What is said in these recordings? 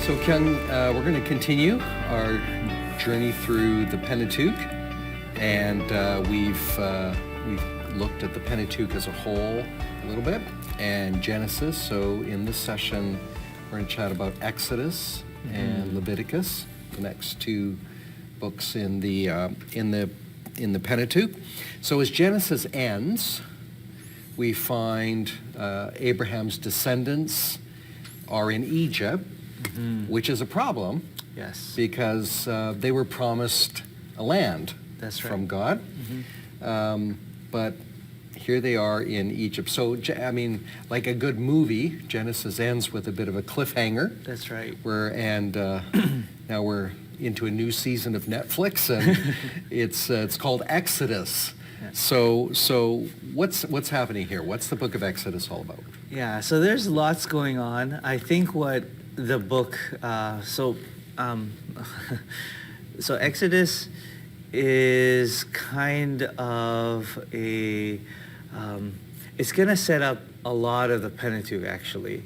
So Ken, we're going to continue our journey through the Pentateuch, and we've looked at the Pentateuch as a whole a little bit, and Genesis. So in this session, we're going to chat about Exodus and Leviticus, the next two books in the Pentateuch. So as Genesis ends, we find Abraham's descendants are in Egypt, which is a problem. Yes. Because they were promised a land from God. But here they are in Egypt. So, I mean, like a good movie, Genesis ends with a bit of a cliffhanger. That's right. Now we're into a new season of Netflix, and it's called Exodus. Yeah. So what's happening here? What's the book of Exodus all about? Yeah, so there's lots going on. I think what the book, so Exodus is kind of it's going to set up a lot of the Pentateuch, actually.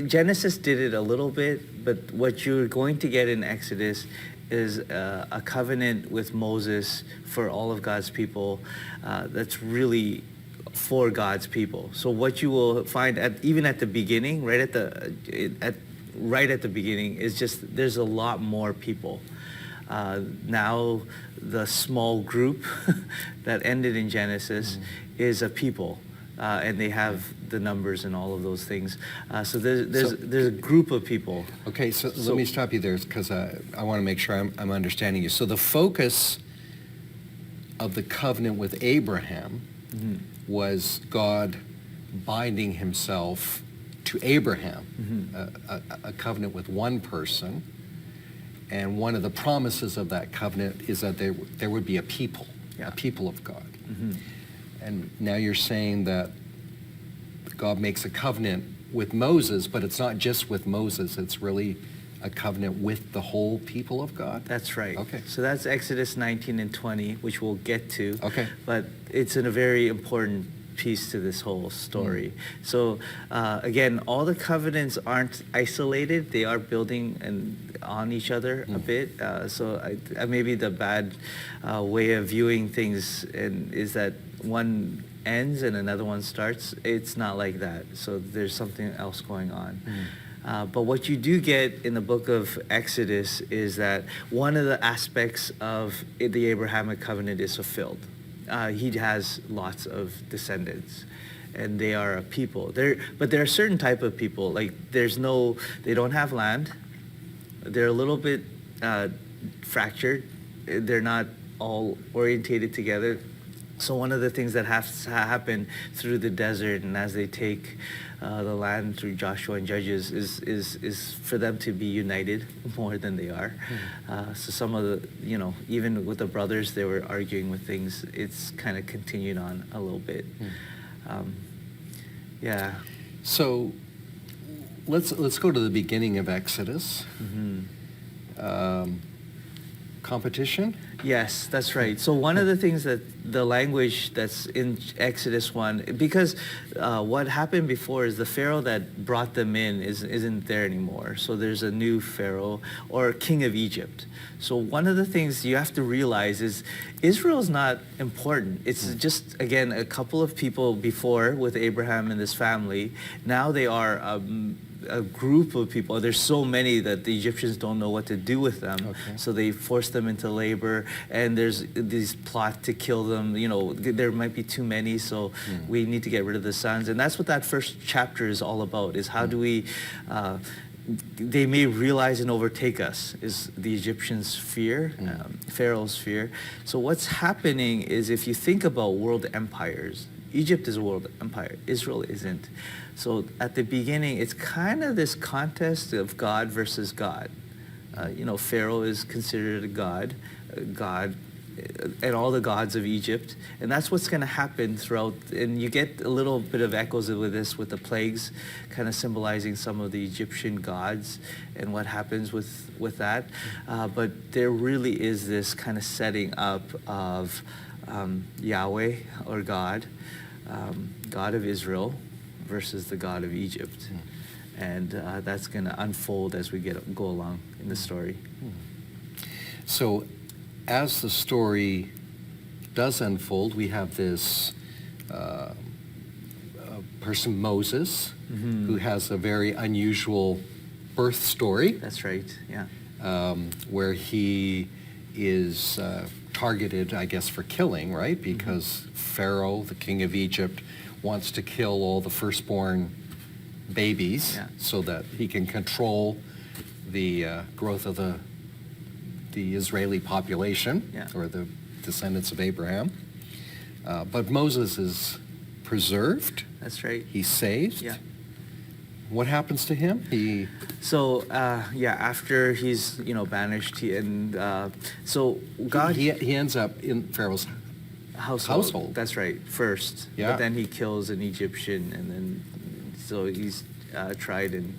Genesis did it a little bit, but what you're going to get in Exodus is a covenant with Moses for all of God's people that's really for God's people. So what you will find even at the beginning, right at the beginning, is just there's a lot more people. Now the small group that ended in Genesis is a people, and they have the numbers and all of those things. So there's a group of people. Okay, so let me stop you there, because I want to make sure I'm understanding you. So the focus of the covenant with Abraham was God binding himself to Abraham, a covenant with one person. And one of the promises of that covenant is that there would be a people of God. And now you're saying that God makes a covenant with Moses, but it's not just with Moses, it's really a covenant with the whole people of God? That's right. Okay. So that's Exodus 19 and 20, which we'll get to. Okay. But it's a very important piece to this whole story. So again, all the covenants aren't isolated. They are building on each other a bit. So maybe the bad way of viewing things is that one ends and another one starts. It's not like that. So there's something else going on. But what you do get in the book of Exodus is that one of the aspects of the Abrahamic covenant is fulfilled. He has lots of descendants, and they are a people. But there are certain type of people, like they don't have land. They're a little bit fractured. They're not all orientated together. So one of the things that has to happen through the desert and as they take the land through Joshua and Judges is for them to be united more than they are. So some of the, even with the brothers, they were arguing with things. It's kind of continued on a little bit. Yeah. So let's go to the beginning of Exodus. Competition? Yes, that's right. So one of the things that the language that's in Exodus 1, because what happened before is the Pharaoh that brought them in isn't there anymore. So there's a new Pharaoh or king of Egypt. So one of the things you have to realize is Israel's not important. It's just, again, a couple of people before with Abraham and his family. Now they are a group of people. There's so many that the Egyptians don't know what to do with them. Okay. So they force them into labor, and there's these plot to kill them. There might be too many, so we need to get rid of the sons. And that's what that first chapter is all about, is how do we, they may realize and overtake us, is the Egyptians' fear, Pharaoh's fear. So what's happening is, if you think about world empires, Egypt is a world empire. Israel isn't. So at the beginning, it's kind of this contest of God versus God. Pharaoh is considered a god, and all the gods of Egypt. And that's what's going to happen throughout. And you get a little bit of echoes with this, with the plagues, kind of symbolizing some of the Egyptian gods and what happens with that. But there really is this kind of setting up of Yahweh, or God, God of Israel, versus the God of Egypt. and that's going to unfold as we go along in the story. So as the story does unfold, we have this person, Moses, who has a very unusual birth story, That's right. Yeah. where he is targeted, I guess, for killing, right? Because Pharaoh, the king of Egypt, wants to kill all the firstborn babies Yeah. so that he can control the growth of the Israeli population, Yeah. or the descendants of Abraham. But Moses is preserved. That's right. He's saved. Yeah. What happens to him? So after he's banished, so God He ends up in Pharaoh's household. That's right. First, Yeah. but then he kills an Egyptian, and then so he's tried and.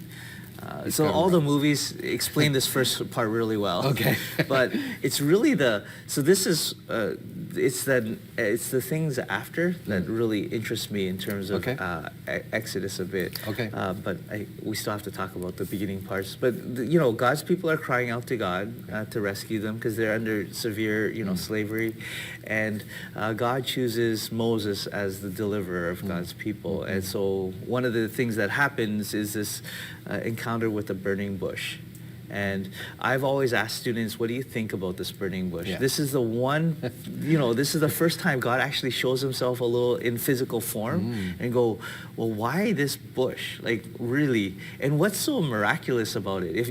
He's So got all him the right. movies explain this first part really well. Okay. But it's really this is it's the things after that really interest me in terms of Okay. Exodus a bit. Okay. But we still have to talk about the beginning parts. But God's people are crying out to God to rescue them because they're under severe slavery, and God chooses Moses as the deliverer of God's people. And so one of the things that happens is this encounter with a burning bush. And I've always asked students, what do you think about this burning bush? Yeah. This is the one, this is the first time God actually shows himself a little in physical form, and go, well, why this bush? Like, really? And what's so miraculous about it? If,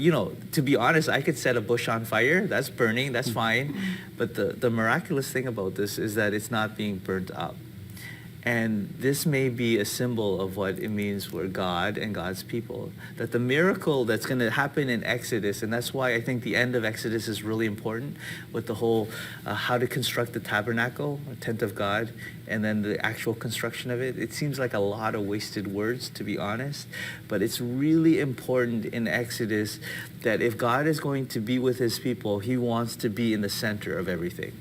to be honest, I could set a bush on fire. That's burning. That's fine. But the miraculous thing about this is that it's not being burnt up. And this may be a symbol of what it means for God and God's people. That the miracle that's going to happen in Exodus, and that's why I think the end of Exodus is really important, with the whole how to construct the tabernacle, or tent of God, and then the actual construction of it. It seems like a lot of wasted words, to be honest, but it's really important in Exodus that if God is going to be with his people, he wants to be in the center of everything.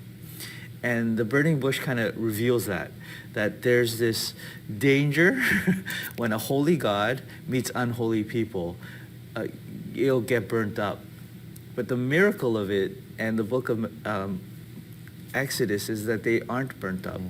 And the burning bush kind of reveals that there's this danger when a holy God meets unholy people, it'll get burnt up. But the miracle of it and the book of Exodus is that they aren't burnt up.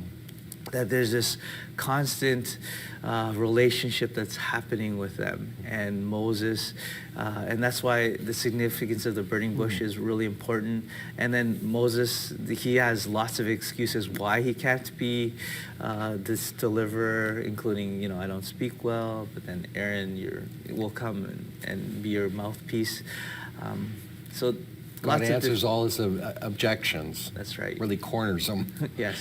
That there's this constant relationship that's happening with them. And Moses, and that's why the significance of the burning bush is really important. And then Moses, he has lots of excuses why he can't be this deliverer, including, I don't speak well, but then Aaron will come and be your mouthpiece. So God lots answers of all his objections. That's right. Really corners them. Yes.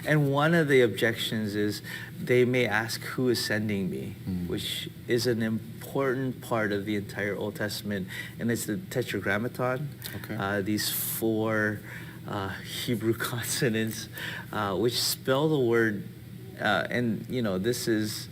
And one of the objections is they may ask, who is sending me? Which is an important part of the entire Old Testament. And it's the Tetragrammaton, Okay. these 4 Hebrew consonants, which spell the word, and this is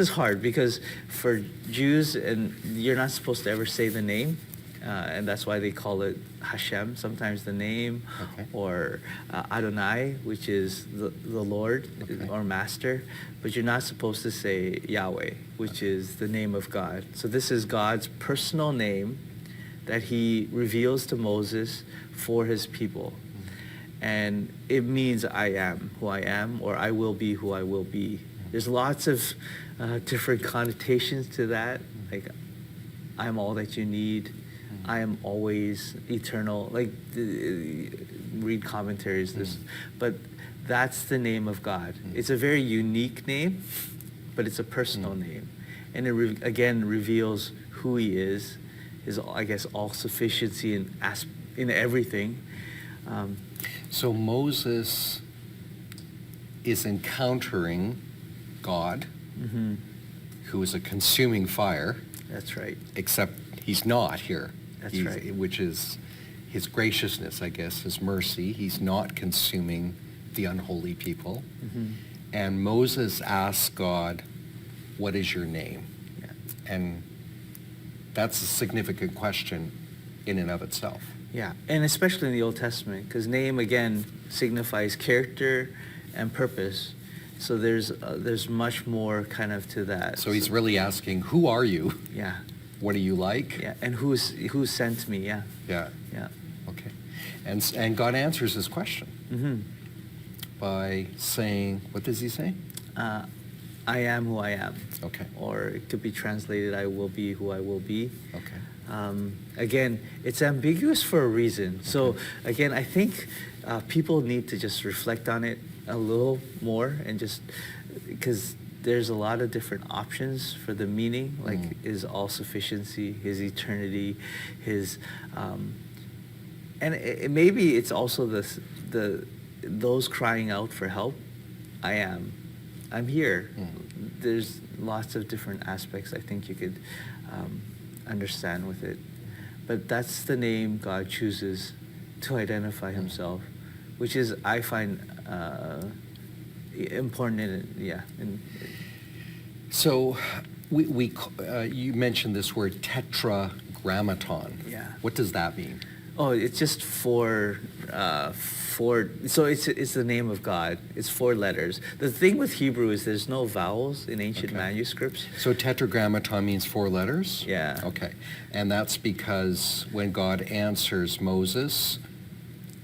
hard because for Jews, and you're not supposed to ever say the name. And that's why they call it Hashem, sometimes the name, Okay. or Adonai, which is the Lord, Okay. or Master. But you're not supposed to say Yahweh, which is the name of God. So this is God's personal name that he reveals to Moses for his people. And it means I am who I am, or I will be who I will be. There's lots of different connotations to that, like I'm all that you need. I am always eternal. Like, read commentaries. But that's the name of God. It's a very unique name, but it's a personal name, and it again reveals who he is, his, I guess, all sufficiency in everything. So Moses is encountering God, who is a consuming fire, That's right. except he's not here. That's He's- right. Which is his graciousness, I guess, his mercy. He's not consuming the unholy people. And Moses asks God, what is your name? Yeah. And that's a significant question in and of itself. Yeah, and especially in the Old Testament, because name, again, signifies character and purpose. So there's much more kind of to that. So he's really asking, who are you? Yeah. What are you like? Yeah. And who sent me? Yeah. Yeah. Yeah. Okay. And God answers his question Mm-hmm. by saying, what does he say? I am who I am. Okay. Or it could be translated, I will be who I will be. Okay. Again, it's ambiguous for a reason. So Okay. again, I think people need to just reflect on it a little more, and just because there's a lot of different options for the meaning, like his all-sufficiency, his eternity, his, and maybe it's also those crying out for help. I'm here. There's lots of different aspects I think you could understand with it. But that's the name God chooses to identify himself, which is, I find, important in it, yeah. So you mentioned this word tetragrammaton. Yeah. What does that mean? Oh, it's just four, so it's the name of God. It's 4 letters. The thing with Hebrew is there's no vowels in ancient Okay. manuscripts. So tetragrammaton means 4 letters? Yeah. Okay. And that's because when God answers Moses,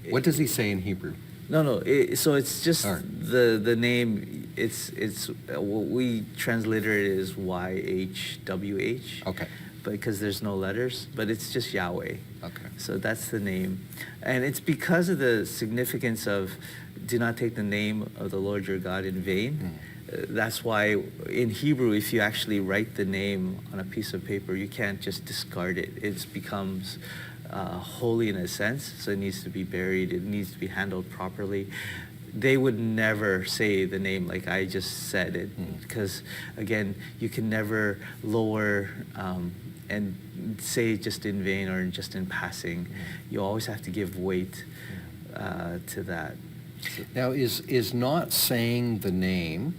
what does he say in Hebrew? No. So it's just All right. the name. It's what we translated it as YHWH. Okay. Because there's no letters, but it's just Yahweh. Okay. So that's the name. And it's because of the significance of do not take the name of the Lord your God in vain. That's why in Hebrew, if you actually write the name on a piece of paper, you can't just discard it. It becomes holy in a sense, so it needs to be buried. It needs to be handled properly. They would never say the name like I just said it, because again, you can never lower and say just in vain or just in passing. You always have to give weight to that. Now, is not saying the name,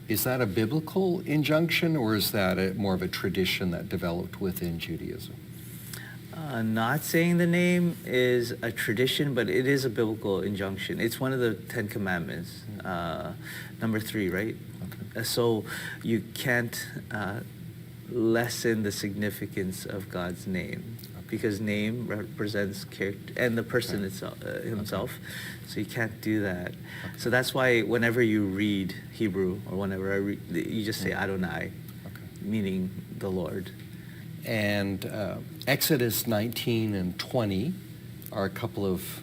is that a biblical injunction, or is that more of a tradition that developed within Judaism? Not saying the name is a tradition, but it is a biblical injunction. It's one of the 10 Commandments, number 3, right? Okay. So you can't lessen the significance of God's name, because name represents character and the person itself, himself. So you can't do that. So that's why whenever you read Hebrew, or whenever I read, you just say Adonai, meaning the Lord. And Exodus 19 and 20 are a couple of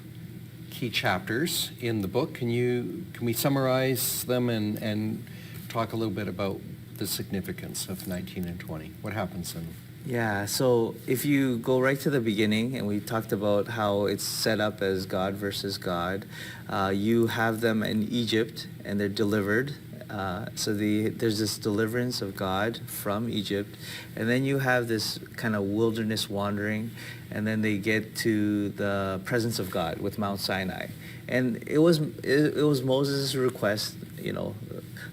key chapters in the book. Can we summarize them and talk a little bit about the significance of 19 and 20? What happens in? Yeah, so if you go right to the beginning, and we talked about how it's set up as God versus God, you have them in Egypt, and they're delivered. There's this deliverance of God from Egypt, and then you have this kind of wilderness wandering, and then they get to the presence of God with Mount Sinai. And it was Moses' request,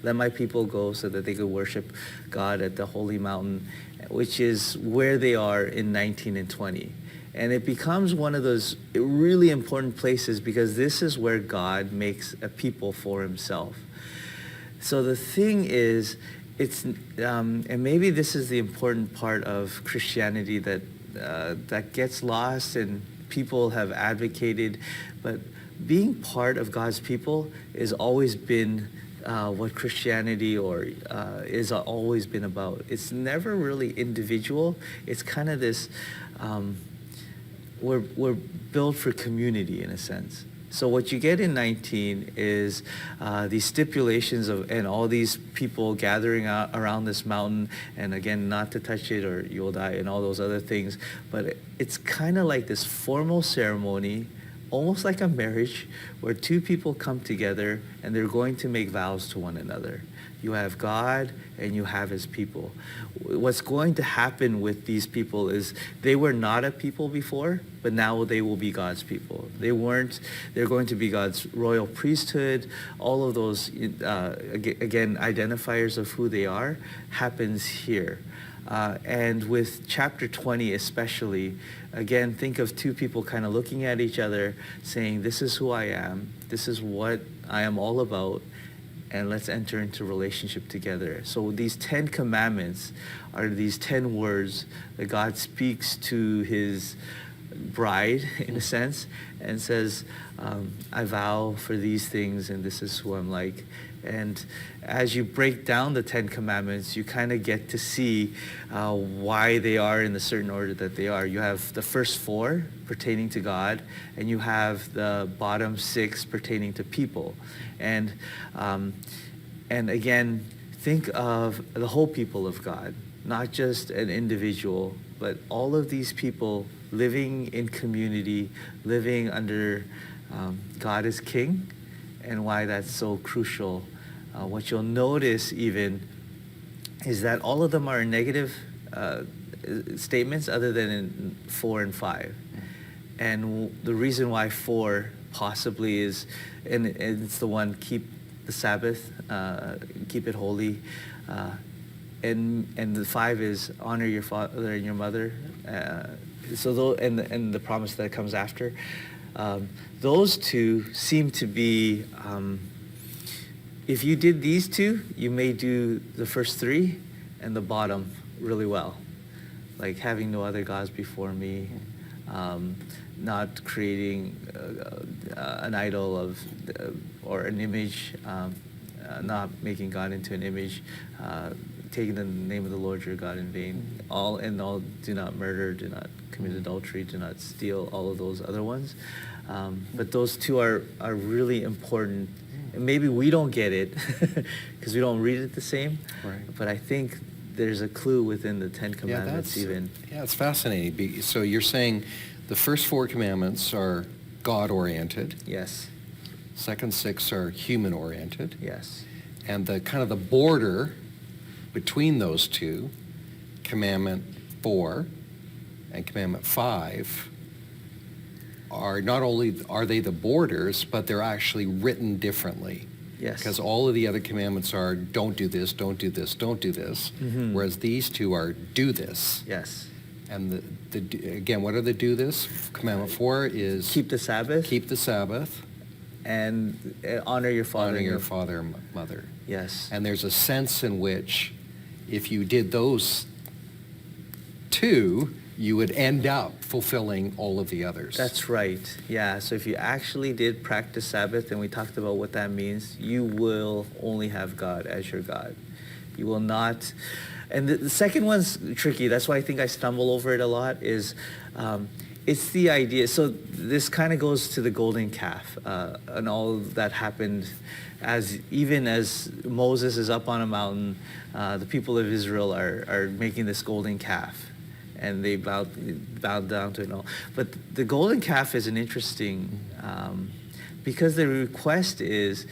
let my people go so that they could worship God at the holy mountain, which is where they are in 19 and 20. And it becomes one of those really important places, because this is where God makes a people for himself. So the thing is, and maybe this is the important part of Christianity that gets lost and people have advocated, but being part of God's people has always been what Christianity is always been about. It's never really individual. It's kind of this, we're built for community in a sense. So what you get in 19 is these stipulations and all these people gathering around this mountain, and again, not to touch it or you'll die, and all those other things. But it's kind of like this formal ceremony, almost like a marriage, where 2 people come together and they're going to make vows to one another. You have God and you have his people. What's going to happen with these people is they were not a people before, but now they will be God's people. They're going to be God's royal priesthood. All of those, again, identifiers of who they are happens here. And with chapter 20 especially, again, think of 2 people kind of looking at each other saying, this is who I am. This is what I am all about. and let's enter into relationship together. So these 10 commandments are these 10 words that God speaks to his bride, in a sense, and says, I vow for these things, and this is who I'm like. And as you break down the 10 commandments, you kind of get to see why they are in the certain order that they are. You have the first 4 pertaining to God, and you have the bottom 6 pertaining to people. And again, think of the whole people of God, not just an individual, but all of these people living in community, living under God as King, and why that's so crucial. What you'll notice even is that all of them are negative statements other than in 4 and 5. And the reason why 4 possibly is, and it's the one, keep the Sabbath, keep it holy. And the 5 is honor your father and your mother. And the promise that comes after. Those 2 seem to be, if you did these 2, you may do the first 3 and the bottom really well. Like having no other gods before me, not creating an idol of or an image, not making God into an image, taking the name of the Lord your God in vain. All, do not murder, do not commit adultery, do not steal, all of those other ones. But those 2 are really important. And maybe we don't get it because we don't read it the same. Right. But I think there's a clue within the 10 Commandments even. Yeah, it's fascinating. So you're saying the first 4 commandments are God-oriented. Yes. Second 6 are human-oriented. Yes. And the kind of the border between those 2, commandment 4 and commandment 5, are not only are they the borders, but they're actually written differently. Yes. Because all of the other commandments are don't do this, don't do this, don't do this, whereas these 2 are do this. Yes. And again, what are the do this? Commandment 4 is keep the Sabbath. Keep the Sabbath. And honor your father. Honor your father and mother. Yes. And there's a sense in which if you did those 2, you would end up fulfilling all of the others. That's right. Yeah. So if you actually did practice Sabbath, and we talked about what that means, you will only have God as your God. You will not. And the second one's tricky. That's why I think I stumble over it a lot. Is it's the idea. So this kind of goes to the golden calf and all that happened, even as Moses is up on a mountain, the people of Israel are making this golden calf. And they bowed down to it and all. But the golden calf is an interesting, because the request is,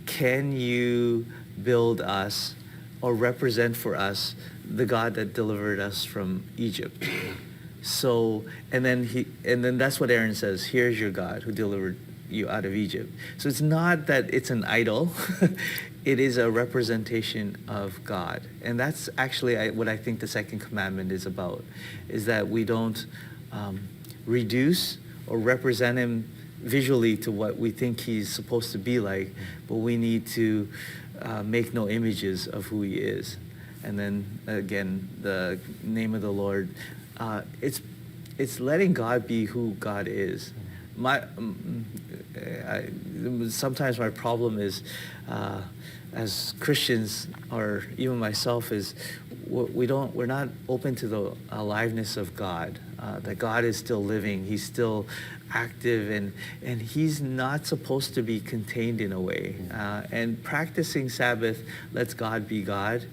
can you build us or represent for us the God that delivered us from Egypt? So, and then that's what Aaron says, here's your God who delivered you out of Egypt. So it's not that it's an idol. It is a representation of God. And that's actually what I think the second commandment is about, is that we don't reduce or represent him visually to what we think he's supposed to be like, but we need to make no images of who he is. And then again, the name of the Lord, it's letting God be who God is. Sometimes my problem is, as Christians, or even myself, is we're not open to the aliveness of God. That God is still living, he's still active, and he's not supposed to be contained in a way. And practicing Sabbath lets God be God,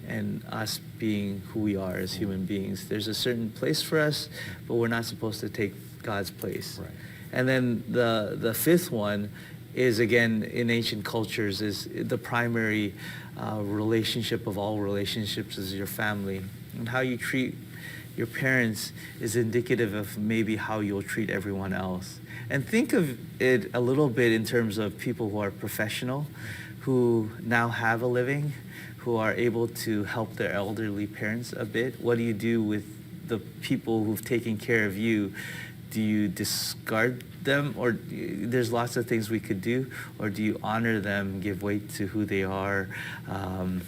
and us being who we are as human beings. There's a certain place for us, but we're not supposed to take God's place. Right. And then the fifth one is, again, in ancient cultures, is the primary relationship of all relationships is your family. And how you treat your parents is indicative of maybe how you'll treat everyone else. And think of it a little bit in terms of people who are professional, who now have a living, who are able to help their elderly parents a bit. What do you do with the people who've taken care of you do you discard them, or there's lots of things we could do, or do you honor them, give weight to who they are, and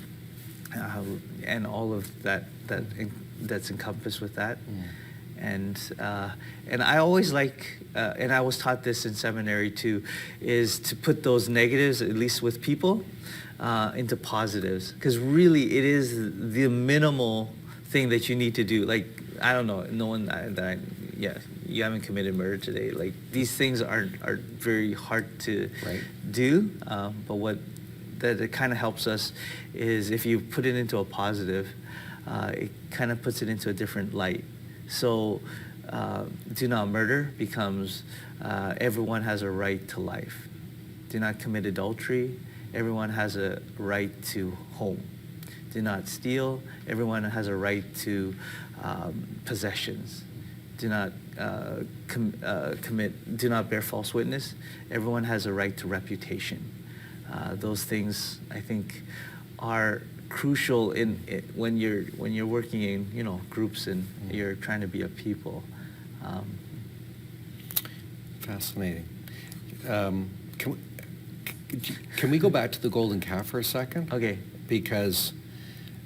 all of that's encompassed with that. And I always like, and I was taught this in seminary too, is to put those negatives, at least with people, into positives, because really it is the minimal thing that you need to do. Like, I don't know, no one you haven't committed murder today. Like, these things are very hard to do, but what that it kind of helps us is if you put it into a positive, it kind of puts it into a different light. So do not murder becomes everyone has a right to life. Do not commit adultery. Everyone has a right to home. Do not steal. Everyone has a right to possessions. Do not do not bear false witness. Everyone has a right to reputation. Those things, I think, are crucial when you're working in groups and you're trying to be a people. Fascinating. Can we go back to the golden calf for a second? Okay. Because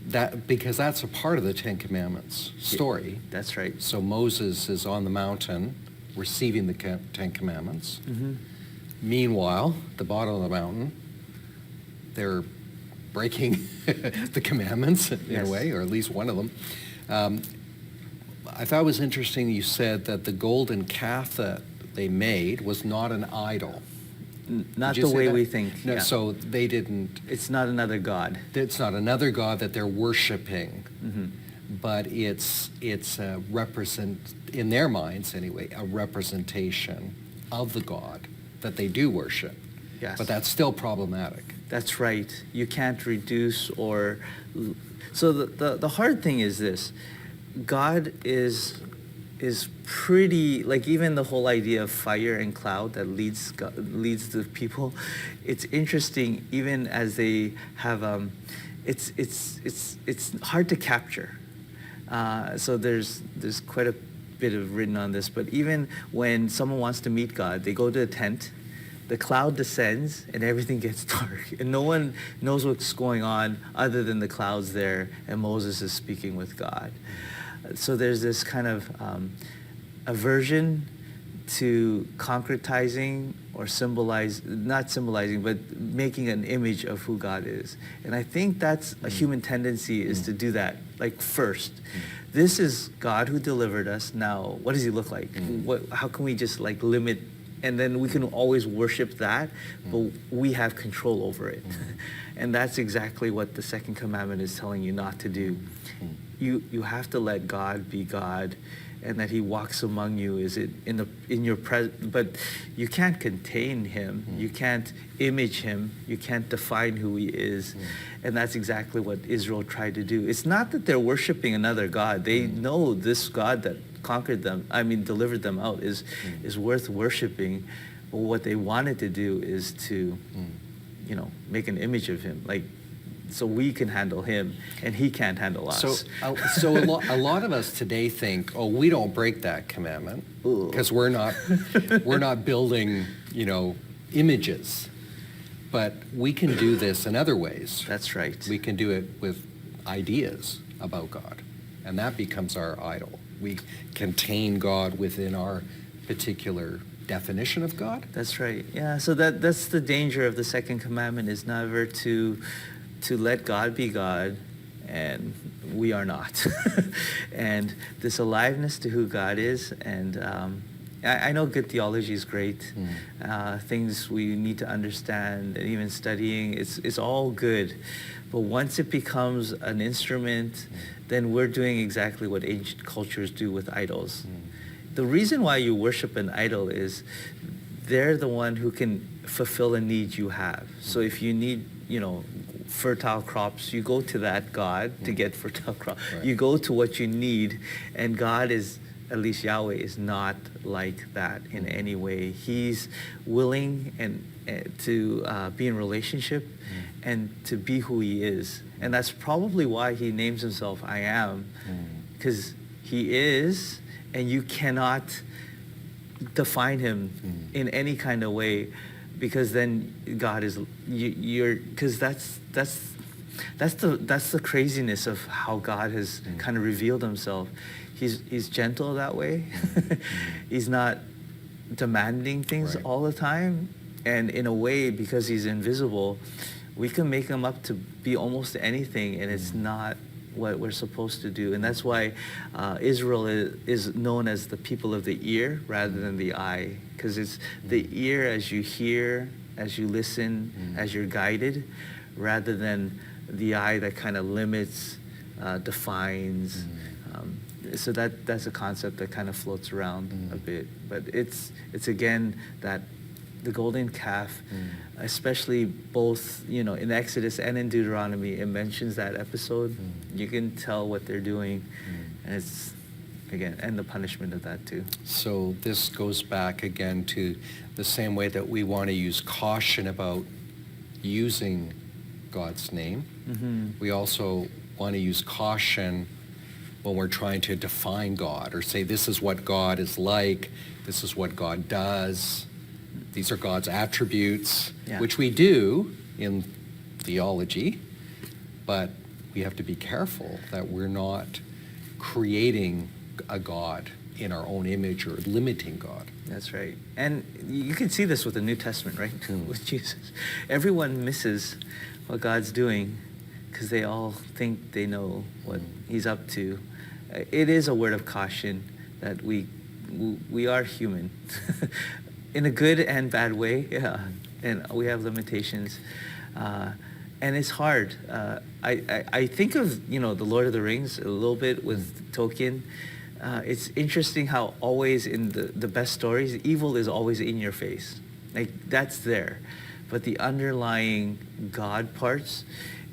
that's a part of the Ten Commandments story. That's right. So Moses is on the mountain receiving the Ten Commandments. Mm-hmm. Meanwhile, at the bottom of the mountain, they're breaking the commandments in a way, or at least one of them. I thought it was interesting you said that the golden calf that they made was not an idol. Not the way we think. No, yeah. So they didn't... It's not another god. It's not another god that they're worshiping, mm-hmm. but it's a in their minds anyway, a representation of the God that they do worship. Yes. But that's still problematic. That's right. You can't reduce or... So the hard thing is this. God is pretty, like, even the whole idea of fire and cloud that leads the people. It's interesting, even as they have, it's hard to capture. So there's quite a bit of written on this, but even when someone wants to meet God, they go to a tent, the cloud descends and everything gets dark, and no one knows what's going on other than the clouds there, and Moses is speaking with God. So there's this kind of aversion to concretizing or not symbolizing, but making an image of who God is. And I think that's a human tendency, is to do that, like, first. This is God who delivered us. Now, what does he look like? How can we just, like, limit, and then we can always worship that, but we have control over it. And that's exactly what the second commandment is telling you not to do. You have to let God be God, and that he walks among you. Is it in your presence? But you can't contain him. You can't image him. You can't define who he is. And that's exactly what Israel tried to do. It's not that they're worshiping another God. They know this God that delivered them out is worth worshiping. But what they wanted to do is to, make an image of him, like, so we can handle him and he can't handle us. So a lot of us today think, oh, we don't break that commandment because we're not building, images. But we can do this in other ways. That's right. We can do it with ideas about God, and that becomes our idol. We contain God within our particular definition of God. That's right. Yeah. So that's the danger of the second commandment, is never to let God be God, and we are not. And this aliveness to who God is, and I know good theology is great. Things we need to understand, and even studying, it's all good. But once it becomes an instrument, then we're doing exactly what ancient cultures do with idols. The reason why you worship an idol is they're the one who can fulfill a need you have. So if you need, fertile crops, you go to that God to get fertile crops. Right. You go to what you need, and God is, at least Yahweh, is not like that in any way. He's willing to be in relationship and to be who he is. And that's probably why he names himself I Am, because he is, and you cannot define him in any kind of way, because then God is you're because that's the craziness of how God has kind of revealed himself. He's gentle that way. He's not demanding things Right. all the time, and in a way, because he's invisible, we can make him up to be almost anything, and it's not what we're supposed to do. And that's why Israel is known as the people of the ear rather than the eye, because it's the ear as you hear, as you listen, as you're guided, rather than the eye that kind of limits, defines. So that's a concept that kind of floats around a bit. But it's again that the golden calf, especially both, in Exodus and in Deuteronomy, it mentions that episode. You can tell what they're doing, and it's, again, and the punishment of that too. So this goes back again to the same way that we want to use caution about using God's name. We also want to use caution when we're trying to define God or say this is what God is like, this is what God does, these are God's attributes, which we do in theology, but we have to be careful that we're not creating a God in our own image or limiting God. That's right. And you can see this with the New Testament, right? With Jesus. Everyone misses what God's doing because they all think they know what he's up to. It is a word of caution that we are human in a good and bad way, and we have limitations. And it's hard. I think of, the Lord of the Rings a little bit with Tolkien. It's interesting how always in the best stories, evil is always in your face. Like, that's there. But the underlying God parts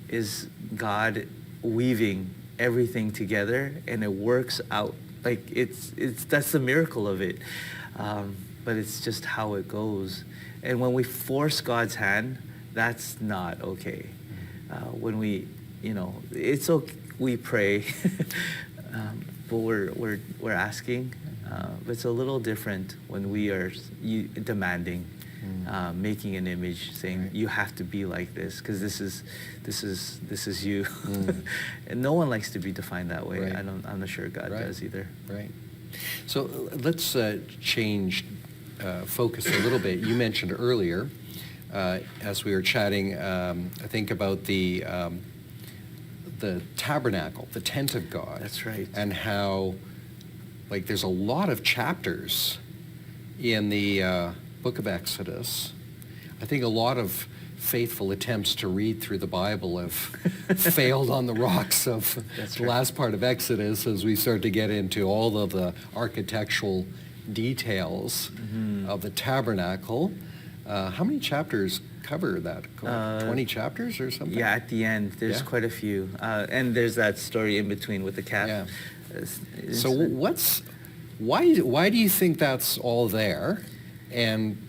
is God weaving everything together, and it works out. Like, that's the miracle of it. But it's just how it goes. And when we force God's hand, that's not okay. When we, it's okay, we pray, but we're asking. But it's a little different when we are demanding, making an image, saying you have to be like this because this is you. And no one likes to be defined that way. Right. I'm not sure God does either. Right. So let's change focus a little bit. You mentioned earlier, as we were chatting, I think about the tabernacle, the tent of God. That's right. And how, like, there's a lot of chapters in the book of Exodus. I think a lot of faithful attempts to read through the Bible have failed on the rocks of the last part of Exodus as we start to get into all of the architectural details of the tabernacle. How many chapters cover that? 20 chapters or something? Yeah, at the end, there's quite a few. And there's that story in between with the calf. Yeah. So why do you think that's all there? And,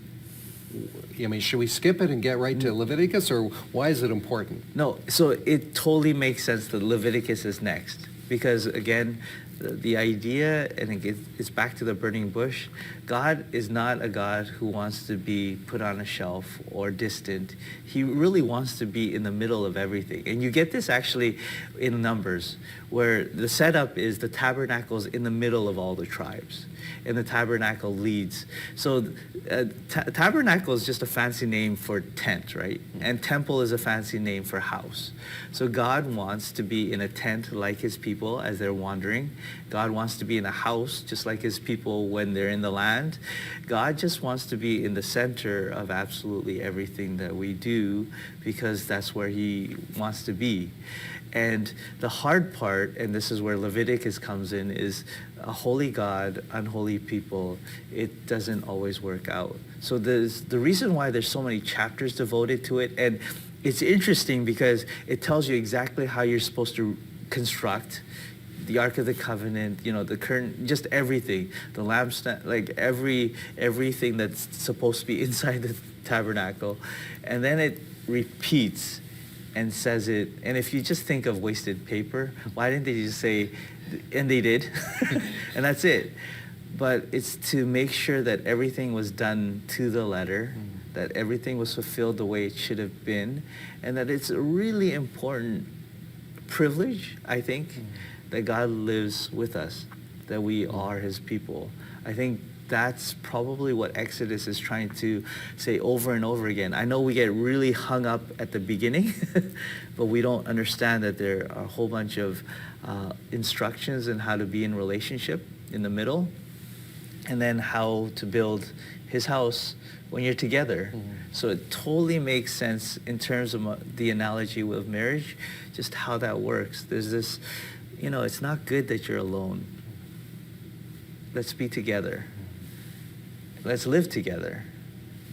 should we skip it and get right to Leviticus, or why is it important? No, so it totally makes sense that Leviticus is next. Because, again, the idea, and it's back to the burning bush, God is not a God who wants to be put on a shelf or distant. He really wants to be in the middle of everything. And you get this actually in Numbers, where the setup is the tabernacle's in the middle of all the tribes. And the tabernacle leads. So tabernacle is just a fancy name for tent, right? And temple is a fancy name for house. So God wants to be in a tent like his people as they're wandering. God wants to be in a house just like his people when they're in the land. God just wants to be in the center of absolutely everything that we do because that's where he wants to be. And the hard part, and this is where Leviticus comes in, is a holy God, unholy people. It doesn't always work out. So the reason why there's so many chapters devoted to it, and it's interesting because it tells you exactly how you're supposed to construct the Ark of the Covenant, the current, just everything, the lampstand, like everything that's supposed to be inside the tabernacle. And then it repeats and says it. And if you just think of wasted paper, why didn't they just say, and they did, and that's it. but it's to make sure that everything was done to the letter, that everything was fulfilled the way it should have been, and that it's a really important privilege, I think, that God lives with us, that we are his people. I think that's probably what Exodus is trying to say over and over again. I know we get really hung up at the beginning, but we don't understand that there are a whole bunch of instructions on how to be in relationship in the middle, and then how to build his house when you're together. So it totally makes sense in terms of the analogy of marriage, just how that works. There's this, it's not good that you're alone. Let's be together. Let's live together.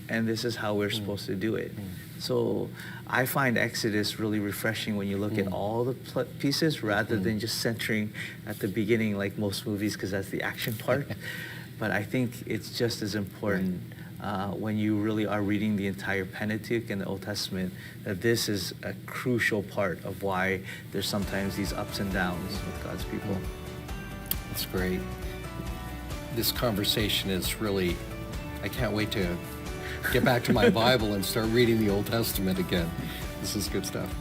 And this is how we're supposed to do it. So I find Exodus really refreshing when you look at all the pieces rather than just centering at the beginning like most movies, because that's the action part. But I think it's just as important when you really are reading the entire Pentateuch and the Old Testament, that this is a crucial part of why there's sometimes these ups and downs with God's people. That's great. This conversation is really, I can't wait to get back to my Bible and start reading the Old Testament again. This is good stuff.